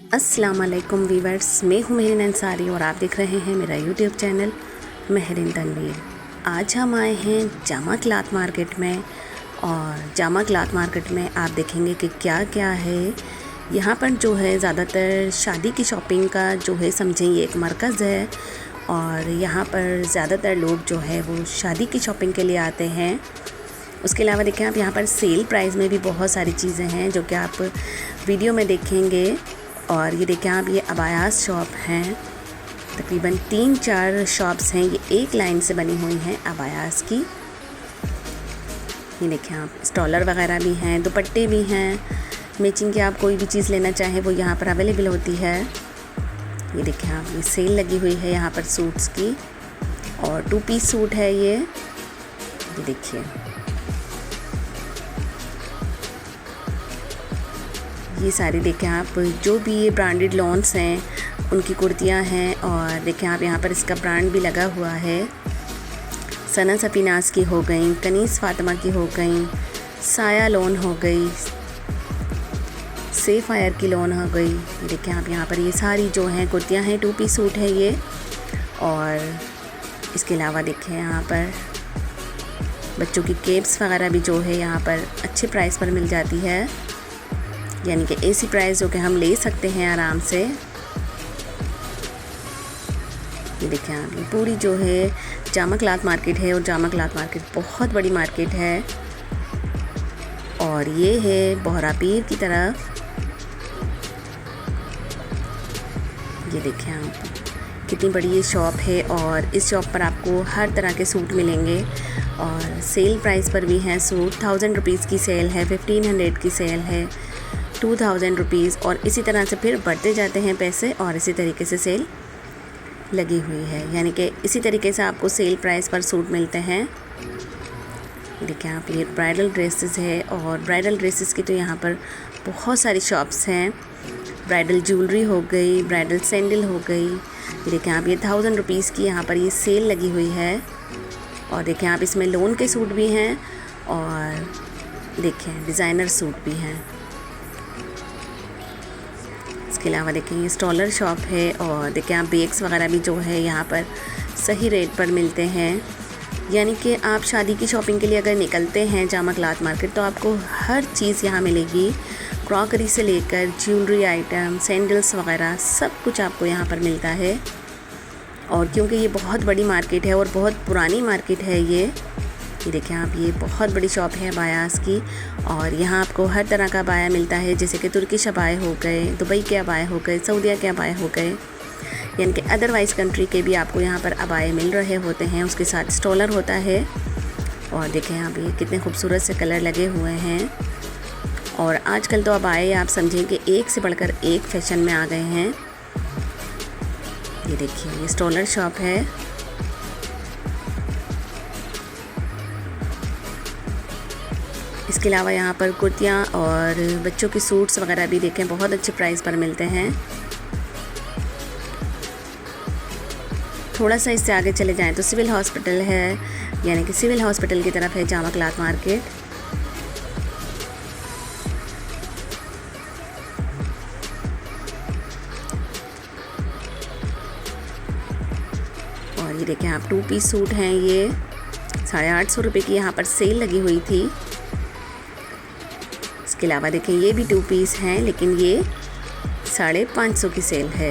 अस्सलाम वालेकुम वीवर्स, मैं हूँ मेहरीन अंसारी और आप देख रहे हैं मेरा यूट्यूब चैनल मेहरीन तनवीर। आज हम आए हैं जामा क्लॉथ मार्केट में और जामा क्लॉथ मार्केट में आप देखेंगे कि क्या क्या है। यहाँ पर जो है ज़्यादातर शादी की शॉपिंग का जो है समझें ये एक मरकज़ है और यहाँ पर ज़्यादातर लोग जो है वो शादी की शॉपिंग के लिए आते हैं। उसके अलावा देखें आप यहाँ पर सेल प्राइस में भी बहुत सारी चीज़ें हैं जो कि आप वीडियो में देखेंगे। और ये देखें आप, ये अबायास शॉप हैं, तकरीबन 3-4 शॉप्स हैं, ये एक लाइन से बनी हुई हैं अबायास की। ये देखें आप, स्टॉलर वगैरह भी हैं, दुपट्टे भी हैं, मैचिंग की आप कोई भी चीज़ लेना चाहें वो यहाँ पर अवेलेबल होती है। ये देखें आप, ये सेल लगी हुई है यहाँ पर सूट्स की और 2 पीस सूट है ये देखिए। ये सारी देखें आप, जो भी ये ब्रांडेड लॉन्स हैं उनकी कुर्तियाँ हैं और देखें आप यहाँ पर इसका ब्रांड भी लगा हुआ है। सना सफीनाज की हो गई, कनीस फातिमा की हो गई, साया लॉन हो गई, सेफायर की लॉन हो गई। ये देखें आप, यहाँ पर ये सारी जो हैं कुर्तियाँ हैं, 2 पीस सूट है ये। और इसके अलावा देखें यहाँ पर बच्चों की केप्स वगैरह भी जो है यहाँ पर अच्छे प्राइस पर मिल जाती है, यानी कि ऐसी प्राइस जो कि हम ले सकते हैं आराम से। ये देखें आप, ये पूरी जो है जामा क्लॉथ मार्केट है और जामा क्लॉथ मार्केट बहुत बड़ी मार्केट है और ये है बोहरा पीर की तरफ। ये देखें आप, कितनी बड़ी ये शॉप है और इस शॉप पर आपको हर तरह के सूट मिलेंगे और सेल प्राइस पर भी हैं सूट। 1000 रुपीज़ की सेल है, 1500 की सेल है, 2000 रुपीज़ और इसी तरह से फिर बढ़ते जाते हैं पैसे और इसी तरीके से सेल लगी हुई है, यानी कि इसी तरीके से आपको सेल प्राइस पर सूट मिलते हैं। देखिए आप, ये ब्राइडल ड्रेसेस है और ब्राइडल ड्रेसेस की तो यहाँ पर बहुत सारी शॉप्स हैं। ब्राइडल ज्वेलरी हो गई, ब्राइडल सैंडल हो गई। ये देखें आप, ये 1000 रुपीज़ की यहाँ पर ये सेल लगी हुई है और देखें आप, इसमें लोन के सूट भी हैं और देखें डिज़ाइनर सूट भी हैं। इसके अलावा देखें ये स्टॉलर शॉप है और देखें आप, बैग्स वगैरह भी जो है यहाँ पर सही रेट पर मिलते हैं, यानी कि आप शादी की शॉपिंग के लिए अगर निकलते हैं जामा क्लॉथ मार्केट तो आपको हर चीज़ यहाँ मिलेगी। क्रॉकरी से लेकर ज्वेलरी आइटम, सैंडल्स वगैरह सब कुछ आपको यहाँ पर मिलता है। और क्योंकि ये बहुत बड़ी मार्केट है और बहुत पुरानी मार्केट है ये देखें आप, ये बहुत बड़ी शॉप है अबायास की और यहाँ आपको हर तरह का अबाया मिलता है, जैसे कि तुर्किश अबाए हो गए, दुबई के अबाए हो गए, सऊदीया के अबाए हो गए, यानी कि अदरवाइज़ कंट्री के भी आपको यहाँ पर अबाए मिल रहे होते हैं। उसके साथ स्टॉलर होता है और देखें आप, ये कितने खूबसूरत से कलर लगे हुए हैं और आजकल तो अबाए आप समझें कि एक से बढ़कर एक फैशन में आ गए हैं। ये देखिए, ये स्टॉलर शॉप है। इसके अलावा यहाँ पर कुर्तियाँ और बच्चों की सूट्स वगैरह भी देखें बहुत अच्छे प्राइस पर मिलते हैं। थोड़ा सा इससे आगे चले जाएं तो सिविल हॉस्पिटल है, यानी कि सिविल हॉस्पिटल की तरफ है जामा क्लॉथ मार्केट। और ये देखें आप, 2 पीस सूट हैं, ये 850 रुपये की यहाँ पर सेल लगी हुई थी। इसके अलावा देखें ये भी 2 पीस हैं, लेकिन ये 550 की सेल है।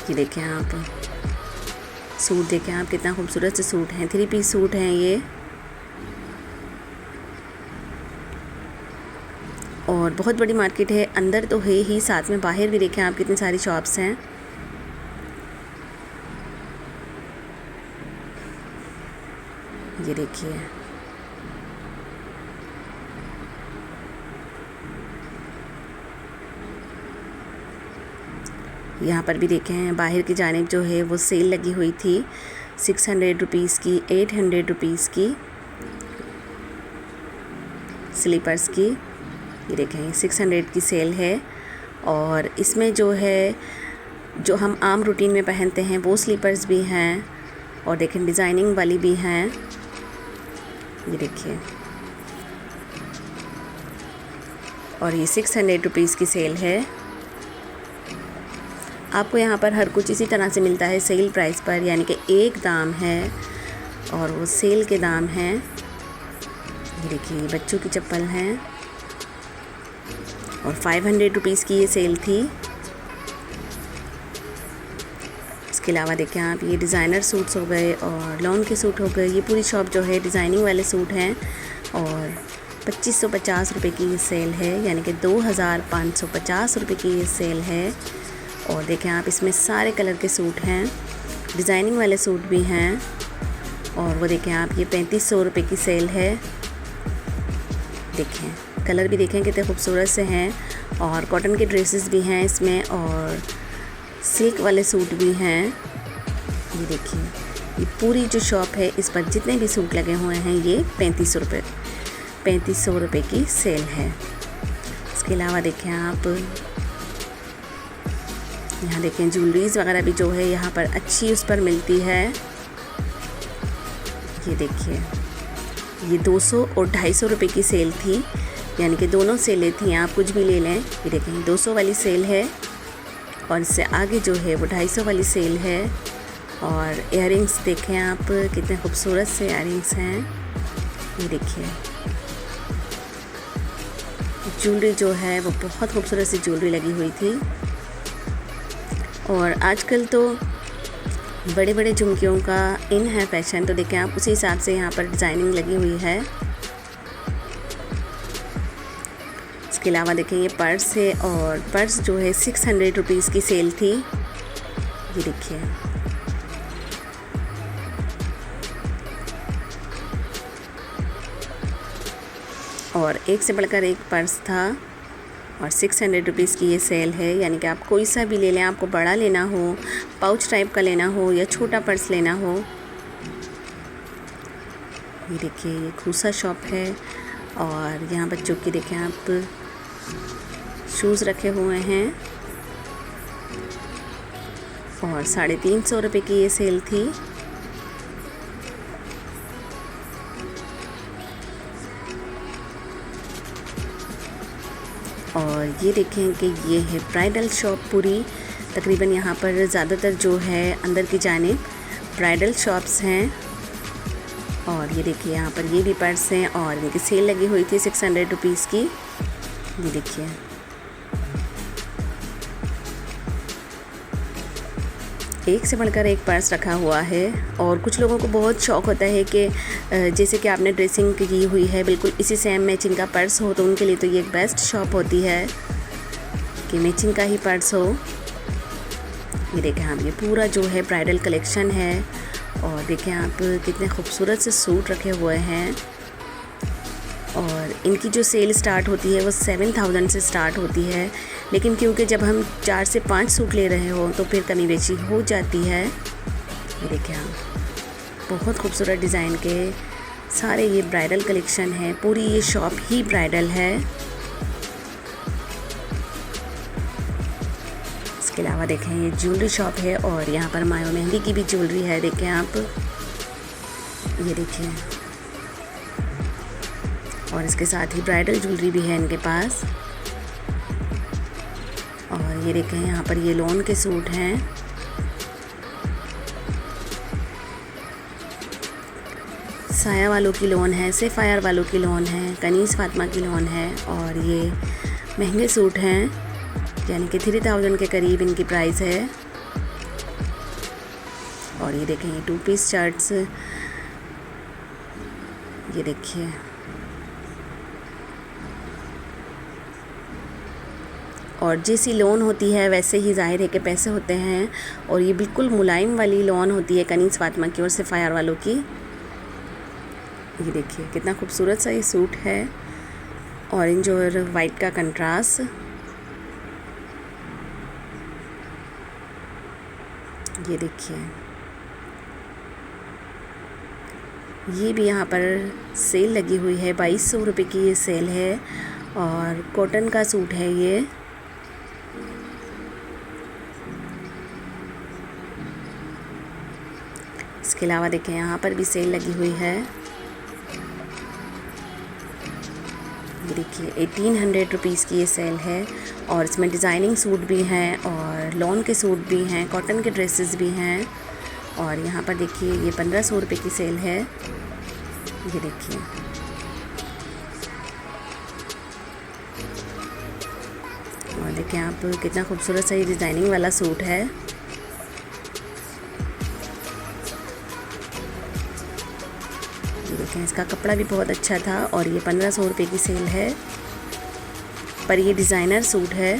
ये देखें आप, सूट देखें आप, कितना खूबसूरत से सूट हैं, 3 पीस सूट हैं ये और बहुत बड़ी मार्केट है। अंदर तो है ही, साथ में बाहर भी देखें आप कितनी सारी शॉप्स हैं। ये देखिए, यहाँ पर भी देखें बाहर की जानिब जो है वो सेल लगी हुई थी 600 रुपीज़ की, 800 रुपीज़ की स्लीपर्स की। ये देखें 600 की सेल है और इसमें जो है जो हम आम रूटीन में पहनते हैं वो स्लीपर्स भी हैं और देखें डिज़ाइनिंग वाली भी हैं। ये देखिए और ये 600 रुपीज़ की सेल है। आपको यहाँ पर हर कुछ इसी तरह से मिलता है सेल प्राइस पर, यानी कि एक दाम है और वो सेल के दाम हैं। ये देखिए बच्चों की चप्पल हैं और 500 रुपीज़ की ये सेल थी। इसके अलावा देखें आप, ये डिज़ाइनर सूट्स हो गए और लॉन के सूट हो गए। ये पूरी शॉप जो है डिज़ाइनिंग वाले सूट हैं और 2550 रुपये की ये सेल है, यानी कि 2550 रुपये की ये सेल है। और देखें आप, इसमें सारे कलर के सूट हैं, डिज़ाइनिंग वाले सूट भी हैं। और वो देखें आप, ये 3500 रुपये की सेल है। देखें कलर भी देखें कितने खूबसूरत से हैं और कॉटन के ड्रेसेस भी हैं इसमें और सिल्क वाले सूट भी हैं। ये देखिए, ये पूरी जो शॉप है इस पर जितने भी सूट लगे हुए हैं ये 3500 रुपये की सेल है। इसके अलावा देखें आप, यहाँ देखें ज्वेलरीज़ वगैरह भी जो है यहाँ पर अच्छी उस पर मिलती है। ये देखिए, ये 200 और 250 रुपये की सेल थी, यानी कि दोनों सेलें थी, आप कुछ भी ले लें। ये देखें 200 वाली सेल है और इससे आगे जो है वो 250 वाली सेल है। और इयररिंग्स देखें आप, कितने खूबसूरत से इयररिंग्स हैं। ये देखिए, ज्वेलरी जो है वो बहुत खूबसूरत सी ज्वेलरी लगी हुई थी। और आजकल तो बड़े बड़े झुमकियों का इन है फैशन, तो देखें आप उसी हिसाब से यहाँ पर डिज़ाइनिंग लगी हुई है। इसके अलावा देखें ये पर्स है और पर्स जो है 600 रुपीज़ की सेल थी। ये देखिए, और एक से बढ़कर एक पर्स था और 600 रुपीज़ की ये सेल है, यानी कि आप कोई सा भी ले लें, आपको बड़ा लेना हो, पाउच टाइप का लेना हो या छोटा पर्स लेना हो। ये देखिए, ये खूसा शॉप है और यहाँ बच्चों की देखें आप शूज़ रखे हुए हैं और 350 रुपये की ये सेल थी। और ये देखें कि ये है ब्राइडल शॉप पूरी, तकरीबन यहाँ पर ज़्यादातर जो है अंदर की जानिब ब्राइडल शॉप्स हैं। और ये देखिए, यहाँ पर ये भी पर्स हैं और इनकी सेल लगी हुई थी 600 रुपीज़ की। ये देखिए, एक से बढ़कर एक पर्स रखा हुआ है। और कुछ लोगों को बहुत शौक़ होता है कि जैसे कि आपने ड्रेसिंग की हुई है बिल्कुल इसी सेम मैचिंग का पर्स हो, तो उनके लिए तो ये एक बेस्ट शॉप होती है कि मैचिंग का ही पर्स हो। ये देखें आप, ये पूरा जो है ब्राइडल कलेक्शन है और देखें आप कितने खूबसूरत से सूट रखे हुए हैं। और इनकी जो सेल स्टार्ट होती है वो 7000 से स्टार्ट होती है, लेकिन क्योंकि जब हम 4 से 5 सूट ले रहे हो तो फिर कमी बेची हो जाती है। ये देखिए आप, बहुत खूबसूरत डिज़ाइन के सारे ये ब्राइडल कलेक्शन है, पूरी ये शॉप ही ब्राइडल है। इसके अलावा देखें ये ज्वेलरी शॉप है और यहाँ पर मायो मेहंदी की भी ज्वेलरी है। देखें आप, ये देखिए, और इसके साथ ही ब्राइडल ज्वेलरी भी है इनके पास। और ये देखें यहाँ पर ये लॉन के सूट हैं। साया वालों की लॉन है, सेफायर वालों की लॉन है, कनीज़ फातिमा की लॉन है। और ये महंगे सूट हैं, यानी कि 3000 के करीब इनकी प्राइस है। और ये देखें ये 2 पीस शर्ट्स, ये देखिए, और जैसी लॉन होती है वैसे ही ज़ाहिर है कि पैसे होते हैं। और ये बिल्कुल मुलायम वाली लॉन होती है कनीज़ फातिमा की और सेफायर वालों की। ये देखिए कितना खूबसूरत सा ये सूट है, ऑरेंज और वाइट का कंट्रास्ट। ये देखिए, ये भी यहाँ पर सेल लगी हुई है, 2200 रुपये की ये सेल है और कॉटन का सूट है ये। इसके अलावा देखें यहाँ पर भी सेल लगी हुई है। ये देखिए 1800 रुपीज़ की ये सेल है और इसमें डिज़ाइनिंग सूट भी हैं और लॉन के सूट भी हैं, कॉटन के ड्रेसेस भी हैं। और यहाँ पर देखिए ये 1500 रुपये की सेल है। ये देखिए और देखिए आप कितना खूबसूरत सा ये डिज़ाइनिंग वाला सूट है। देखें इसका कपड़ा भी बहुत अच्छा था और ये 1500 रुपये की सेल है। पर ये डिज़ाइनर सूट है,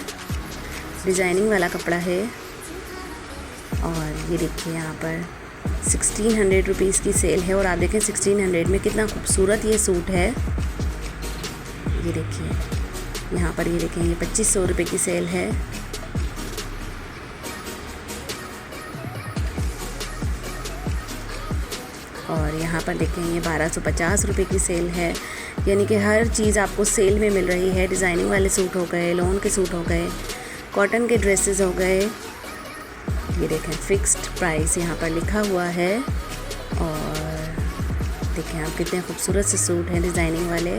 डिज़ाइनिंग वाला कपड़ा है। और ये देखिए यहाँ पर 1600 रुपीज़ की सेल है और आप देखें 1600 में कितना खूबसूरत ये सूट है। ये देखिए यहाँ पर ये देखें ये 2500 रुपये की सेल है। और यहाँ पर देखें ये 1250 रुपये की सेल है। यानी कि हर चीज़ आपको सेल में मिल रही है। डिज़ाइनिंग वाले सूट हो गए, लॉन के सूट हो गए, कॉटन के ड्रेसेस हो गए। ये देखें फ़िक्स्ड प्राइस यहाँ पर लिखा हुआ है। और देखें आप कितने खूबसूरत से सूट हैं डिज़ाइनिंग वाले।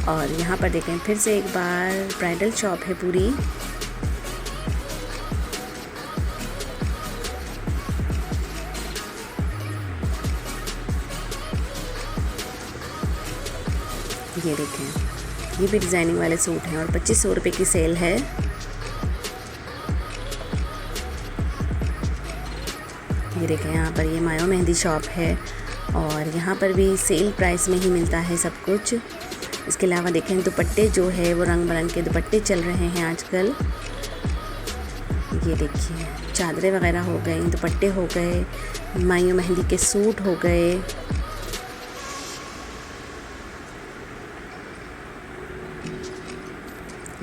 और यहाँ पर देखें फिर से एक बार ब्राइडल शॉप है पूरी। ये देखें ये भी डिज़ाइनिंग वाले सूट हैं और 2500 रुपये की सेल है। ये देखें यहाँ पर ये मायो मेहंदी शॉप है और यहाँ पर भी सेल प्राइस में ही मिलता है सब कुछ। इसके अलावा देखें दुपट्टे जो है वो रंग बिरंग के दुपट्टे चल रहे हैं आजकल। ये देखिए चादरें वगैरह हो गई, दुपट्टे हो गए, मायो मेहंदी के सूट हो गए।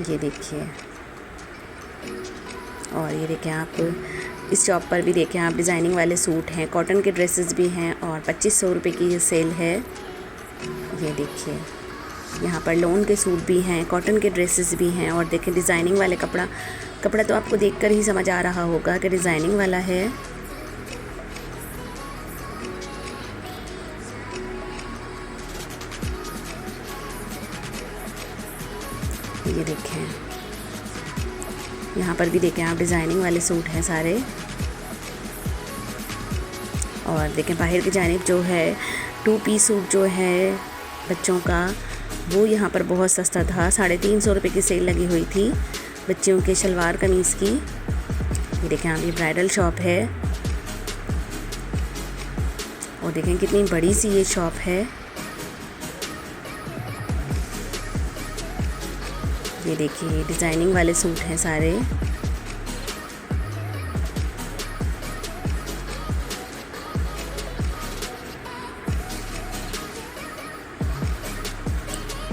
ये देखिए और ये देखें आप इस शॉप पर भी देखें आप डिज़ाइनिंग वाले सूट हैं, कॉटन के ड्रेसेस भी हैं और 2500 रुपये की ये सेल है। ये देखिए यहाँ पर लॉन के सूट भी हैं, कॉटन के ड्रेसेस भी हैं। और देखें डिज़ाइनिंग वाले कपड़ा तो आपको देखकर ही समझ आ रहा होगा कि डिज़ाइनिंग वाला है। ये देखें यहाँ पर भी देखें आप डिज़ाइनिंग वाले सूट हैं सारे। और देखें बाहर की जानिब जो है 2 पीस सूट जो है बच्चों का वो यहाँ पर बहुत सस्ता था। 350 रुपये की सेल लगी हुई थी बच्चियों के शलवार कमीज़ की। ये देखें आप ये ब्राइडल शॉप है और देखें कितनी बड़ी सी ये शॉप है। ये देखिए डिज़ाइनिंग वाले सूट हैं सारे।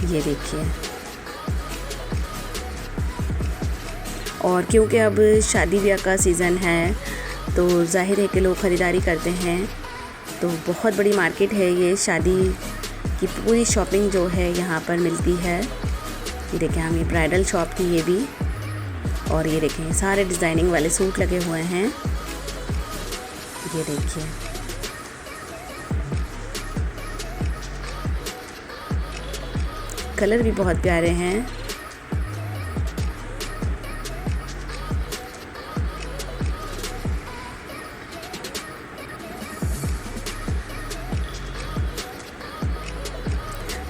ये देखिए और क्योंकि अब शादी ब्याह का सीज़न है तो जाहिर है कि लोग ख़रीदारी करते हैं। तो बहुत बड़ी मार्केट है ये, शादी की पूरी शॉपिंग जो है यहाँ पर मिलती है। ये देखें हम ये ब्राइडल शॉप थी ये भी। और ये देखें सारे डिज़ाइनिंग वाले सूट लगे हुए हैं। ये देखिए कलर भी बहुत प्यारे हैं।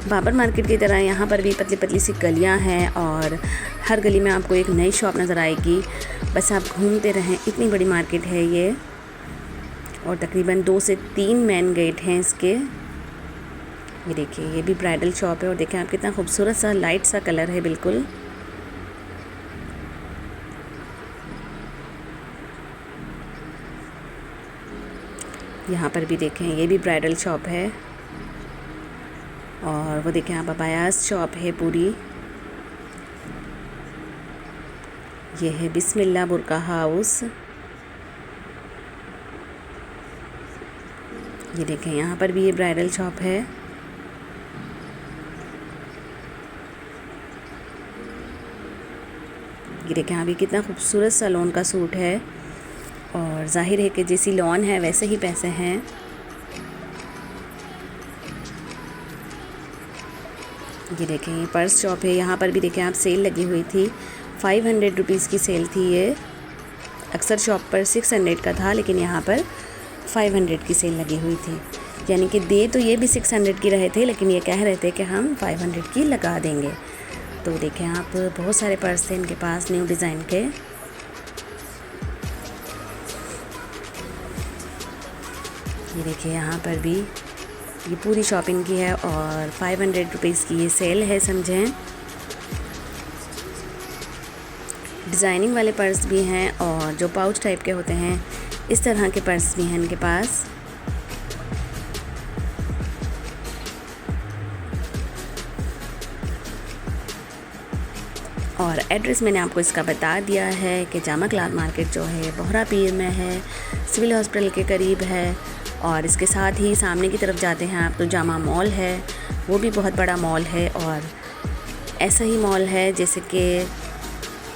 बाबर मार्केट की तरह यहाँ पर भी पतली पतली सी गलियाँ हैं और हर गली में आपको एक नई शॉप नज़र आएगी। बस आप घूमते रहें, इतनी बड़ी मार्केट है ये। और तकरीबन 2 से 3 मेन गेट हैं इसके। ये देखिए ये भी ब्राइडल शॉप है और देखें आप कितना खूबसूरत सा लाइट सा कलर है बिल्कुल। यहाँ पर भी देखें ये भी ब्राइडल शॉप है। और वो देखें आप अबायास शॉप है पूरी। ये है बिस्मिल्लाह बुर्का हाउस। ये देखें यहाँ पर भी ये ब्राइडल शॉप है। ये देखें अभी कितना खूबसूरत सा लॉन का सूट है और जाहिर है कि जैसी लॉन है वैसे ही पैसे हैं। ये देखें ये पर्स शॉप है, यहाँ पर भी देखें आप सेल लगी हुई थी, 500 रुपीज़ की सेल थी ये। अक्सर शॉप पर 600 का था, लेकिन यहाँ पर 500 की सेल लगी हुई थी। यानी कि दे तो ये भी 600 की रहे थे, लेकिन ये कह रहे थे कि हम 500 की लगा देंगे। तो देखें आप बहुत सारे पर्स थे इनके पास न्यू डिज़ाइन के। ये देखिए यहाँ पर भी ये पूरी शॉपिंग की है और 500 रुपीज़ की ये सेल है समझें। डिज़ाइनिंग वाले पर्स भी हैं और जो पाउच टाइप के होते हैं इस तरह के पर्स भी हैं इनके पास। और एड्रेस मैंने आपको इसका बता दिया है कि जामा क्लॉथ मार्केट जो है बोहरा पीर में है, सिविल हॉस्पिटल के करीब है। और इसके साथ ही सामने की तरफ जाते हैं आप तो जामा मॉल है, वो भी बहुत बड़ा मॉल है। और ऐसा ही मॉल है जैसे कि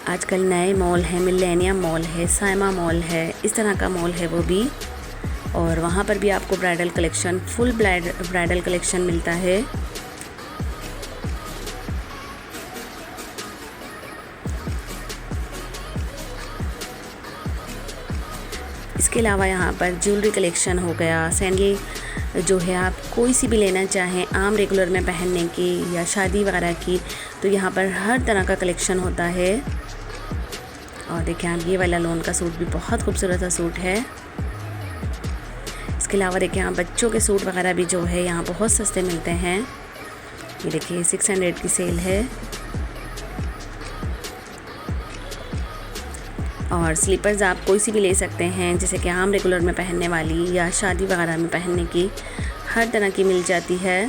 आजकल नए मॉल हैं, मिलेनियम मॉल है, साइमा मॉल है, इस तरह का मॉल है वो भी। और वहाँ पर भी आपको bridal collection, full bridal collection मिलता है। इसके अलावा यहाँ पर ज्वेलरी कलेक्शन हो गया, सैंडल जो है आप कोई सी भी लेना चाहें आम रेगुलर में पहनने की या शादी वगैरह की, तो यहाँ पर हर तरह का कलेक्शन होता है। और देखिए आप ये वाला लोन का सूट भी बहुत खूबसूरत सा सूट है। इसके अलावा देखिए यहाँ बच्चों के सूट वगैरह भी जो है यहाँ बहुत सस्ते मिलते हैं। ये देखिए 600 की सेल है। और स्लीपर्स आप कोई सी भी ले सकते हैं, जैसे कि आम रेगुलर में पहनने वाली या शादी वगैरह में पहनने की, हर तरह की मिल जाती है।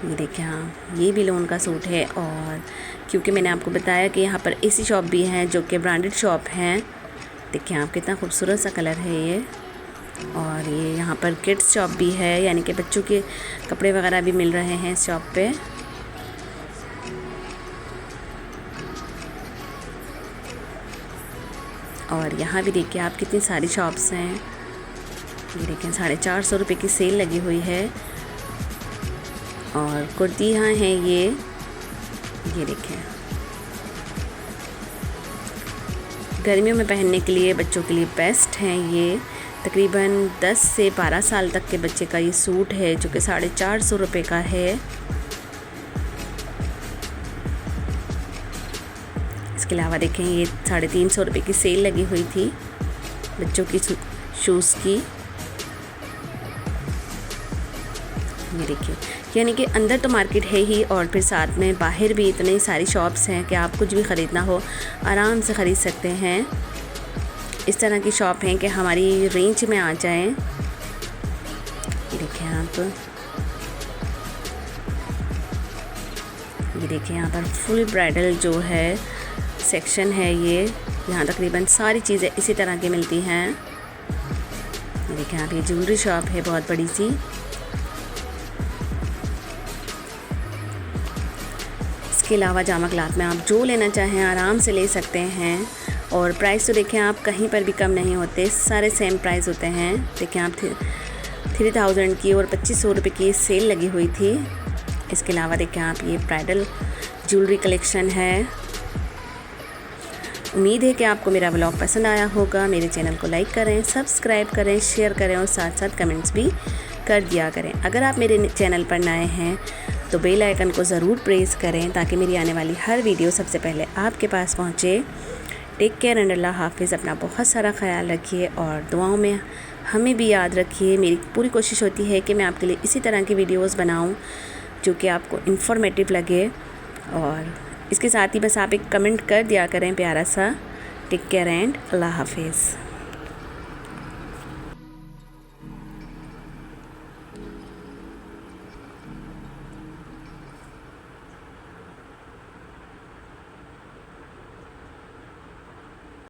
ये देखिए हाँ ये भी लोन का सूट है। और क्योंकि मैंने आपको बताया कि यहाँ पर ऐसी शॉप भी हैं जो कि ब्रांडेड शॉप हैं। देखिए आप कितना खूबसूरत सा कलर है ये। और ये यहाँ पर किड्स शॉप भी है, यानी कि बच्चों के कपड़े वगैरह भी मिल रहे हैं इस शॉप पे। और यहाँ भी देखिए आप कितनी सारी शॉप्स हैं। ये देखें 450 रुपये की सेल लगी हुई है। और कुर्ती यहाँ हैं ये देखें गर्मियों में पहनने के लिए बच्चों के लिए बेस्ट हैं ये। तकरीबन 10 से 12 साल तक के बच्चे का ये सूट है जो कि 450 रुपये का है। इसके अलावा देखें ये 350 रुपये की सेल लगी हुई थी बच्चों की शूज़ की। ये देखिए यानी कि अंदर तो मार्केट है ही और फिर साथ में बाहर भी इतनी सारी शॉप्स हैं कि आप कुछ भी ख़रीदना हो आराम से ख़रीद सकते हैं। इस तरह की शॉप हैं कि हमारी रेंज में आ जाएं। ये देखें आप, ये देखिए यहाँ पर फुल ब्राइडल जो है सेक्शन है ये। यहाँ तकरीबन सारी चीज़ें इसी तरह की मिलती हैं। ये देखिए आप ये ज्वेलरी शॉप है बहुत बड़ी सी। इसके अलावा जामा क्लॉथ में आप जो लेना चाहें आराम से ले सकते हैं। और प्राइस तो देखें आप कहीं पर भी कम नहीं होते, सारे सेम प्राइस होते हैं। देखें आप 3000 की और 2500 रुपये की सेल लगी हुई थी। इसके अलावा देखें आप ये ब्राइडल ज्वेलरी कलेक्शन है। उम्मीद है कि आपको मेरा व्लॉग पसंद आया होगा। मेरे चैनल को लाइक करें, सब्सक्राइब करें, शेयर करें और साथ साथ कमेंट्स भी कर दिया करें। अगर आप मेरे चैनल पर नए हैं तो बेल आइकन को ज़रूर प्रेस करें ताकि मेरी आने वाली हर वीडियो सबसे पहले आपके पास पहुंचे। टेक केयर एंड अल्लाह हाफिज़। अपना बहुत सारा ख्याल रखिए और दुआओं में हमें भी याद रखिए। मेरी पूरी कोशिश होती है कि मैं आपके लिए इसी तरह की वीडियोज़ बनाऊँ जो कि आपको इन्फॉर्मेटिव लगे। और इसके साथ ही बस आप एक कमेंट कर दिया करें प्यारा सा। टेक केयर एंड अल्लाह हाफिज़।